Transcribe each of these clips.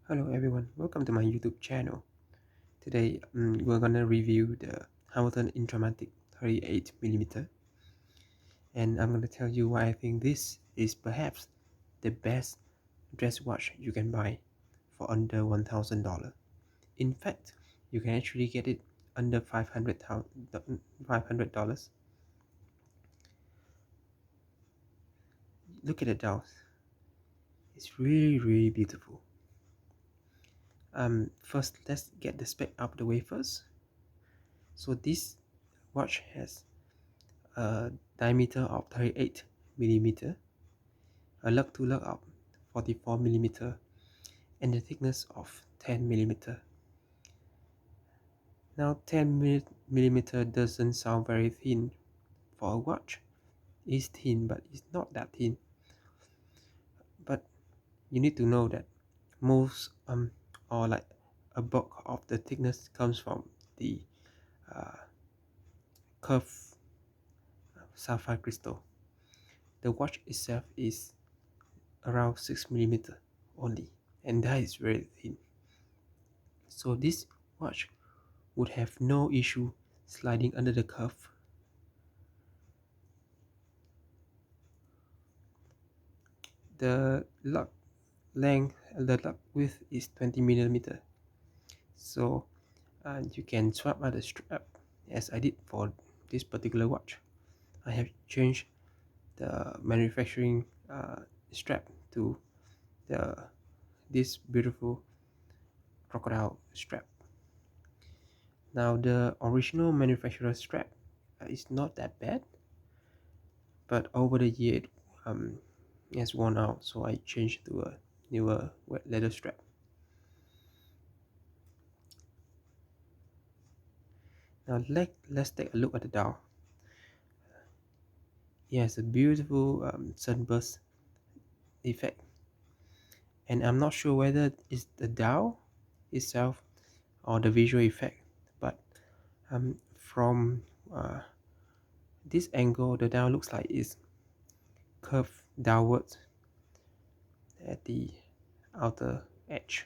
Hello everyone, welcome to my YouTube channel. Today we're gonna review the Hamilton Intramatic 38mm, and I'm gonna tell you why I think this is perhaps the best dress watch you can buy for under $1,000. In fact, you can actually get it under $500. Look at the dials, it's really beautiful. First let's get the spec out of the way first. So this watch has a diameter of 38mm, a lug to lug of 44mm, and a thickness of 10mm. Now 10mm doesn't sound very thin for a watch. It's thin, but it's not that thin. But you need to know that most or like a bulk of the thickness comes from the uh, curved sapphire crystal. The watch itself is around 6mm only, and that is very thin. So this watch would have no issue sliding under the curve. The lug width is 20mm, so you can swap out the strap as I did for this particular watch. I have changed the manufacturing strap to this beautiful crocodile strap. Now the original manufacturer strap is not that bad, but over the year it has worn out, so I changed to a newer wet leather strap. Now let's take a look at the dial. It has a beautiful sunburst effect, and I'm not sure whether it's the dial itself or the visual effect, but from this angle the dial looks like it's curved downwards at the outer edge.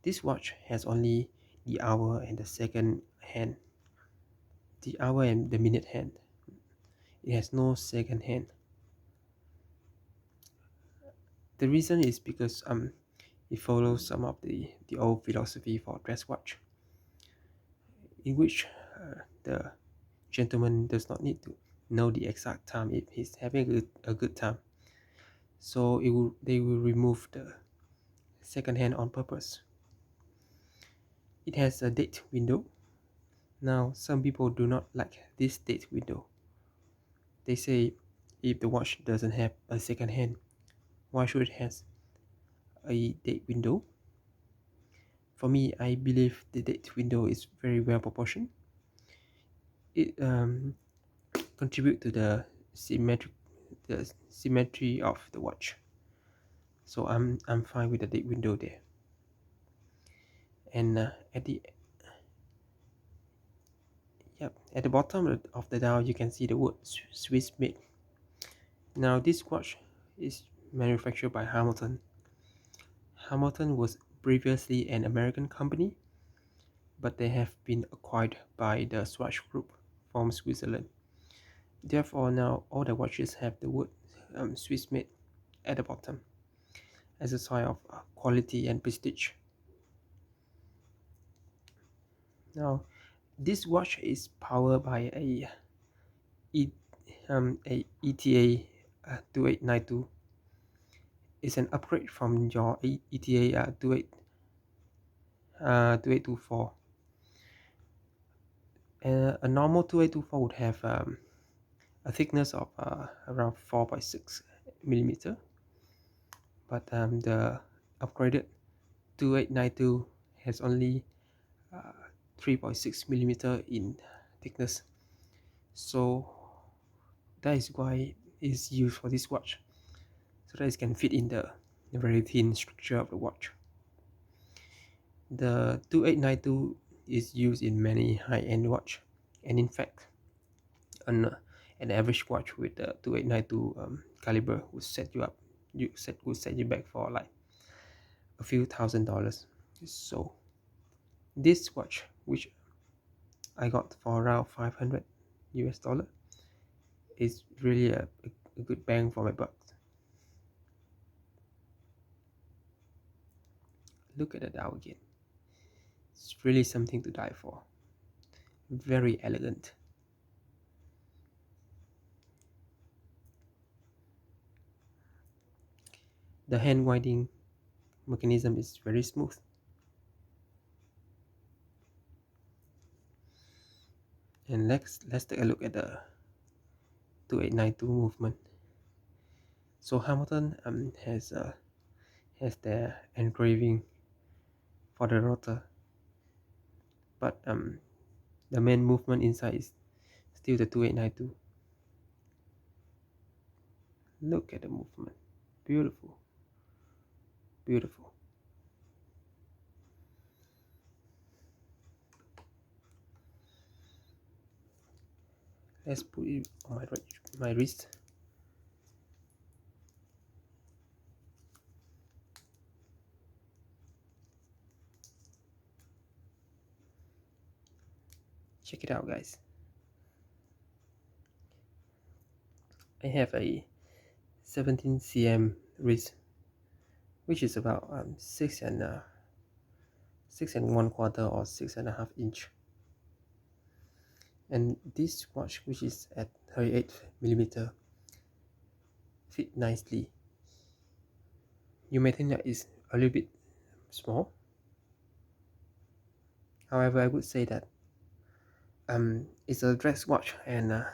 This watch has only the hour and the second hand, the hour and the minute hand. It has no second hand. The reason is because it follows some of the old philosophy for dress watch, in which the gentleman does not need to know the exact time if he's having a good time. So they will remove the second hand on purpose. It has a date window. Now some people do not like this date window. They say if the watch doesn't have a second hand, why should it have a date window? For me, I believe the date window is very well proportioned. It contribute to the symmetry of the watch. So I'm fine with the date window there. And at the bottom of the dial you can see the word Swiss made. Now this watch is manufactured by Hamilton. Hamilton was previously an American company, but they have been acquired by the Swatch Group from Switzerland. Therefore, now all the watches have the word Swiss made at the bottom as a sign of quality and prestige. Now, this watch is powered by a ETA 2892. It's an upgrade from your ETA 2824. A normal 2824 would have a thickness of around 4.6mm, but the upgraded 2892 has only 3.6mm in thickness, so that is why it's used for this watch, so that it can fit in the very thin structure of the watch. The 2892 is used in many high-end watch, and in fact an average watch with the 2892 caliber would set you up would set you back for like a few $1,000s. So this watch, which I got for around 500 US dollar, is really a good bang for my buck. Look at the dial again. It's really something to die for. Very elegant. The hand winding mechanism is very smooth. And let's take a look at the 2892 movement. So Hamilton has their engraving for the rotor, but the main movement inside is still the 2892. Look at the movement. Beautiful. Beautiful. Let's put it on my wrist. Check it out, guys. I have a 17 cm wrist, which is about 6 and 1/4 or 6.5 inch. And this watch, which is at 38mm, fit nicely. You may think that it's a little bit small. However, I would say that it's a dress watch, and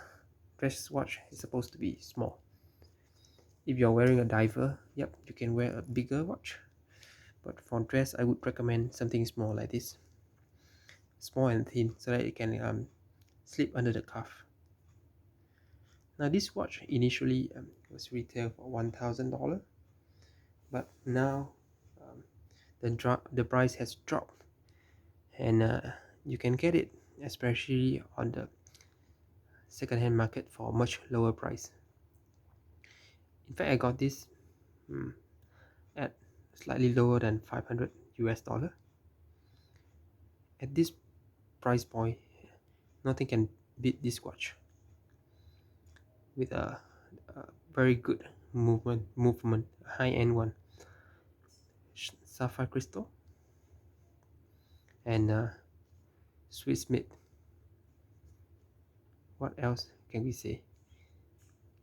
dress watch is supposed to be small. If you're wearing a diver, yep, you can wear a bigger watch. But for dress, I would recommend something small like this, small and thin, so that it can slip under the cuff. Now this watch initially was retailed for $1,000, but now the price has dropped, and you can get it, especially on the second-hand market, for a much lower price. In fact, I got this at slightly lower than 500 US dollar. At this price point, nothing can beat this watch with a very good movement, high-end one, sapphire crystal, and Swiss made. What else can we say?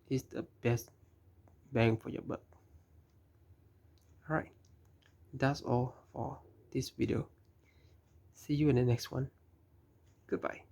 It's the best bang for your buck. Alright, that's all for this video. See you in the next one. Goodbye.